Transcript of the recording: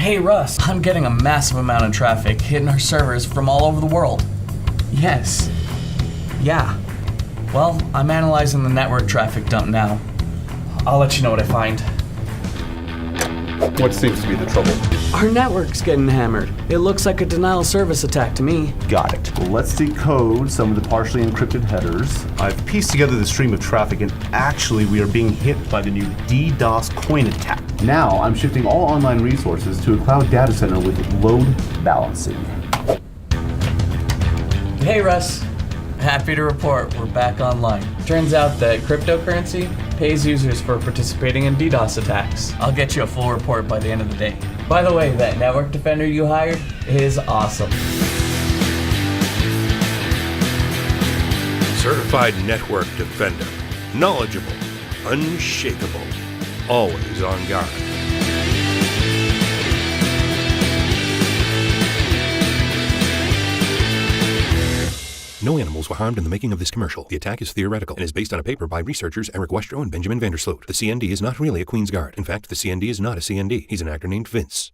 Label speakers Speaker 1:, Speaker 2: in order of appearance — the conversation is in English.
Speaker 1: Hey Russ, I'm getting a massive amount of traffic hitting our servers from all over the world. Yes. Yeah. Well, I'm analyzing the network traffic dump now. I'll let you know what I find.
Speaker 2: What seems to be the trouble?
Speaker 1: Our network's getting hammered. It looks like a denial of service attack to me.
Speaker 2: Got it. Well, let's decode some of the partially encrypted headers. I've pieced together the stream of traffic, and actually we are being hit by the new DDoS coin attack. Now I'm shifting all online resources to a cloud data center with load balancing.
Speaker 1: Hey Russ, happy to report we're back online. Turns out that cryptocurrency pays users for participating in DDoS attacks. I'll get you a full report by the end of the day. By the way, that network defender you hired is awesome.
Speaker 3: Certified network defender. Knowledgeable. Unshakable. Always on guard. No animals were harmed in the making of this commercial. The attack is theoretical and is based on a paper by researchers Eric Westrow and Benjamin Vandersloot. The CND is not really a Queen's Guard. In fact, the CND is not a CND. He's an actor named Vince.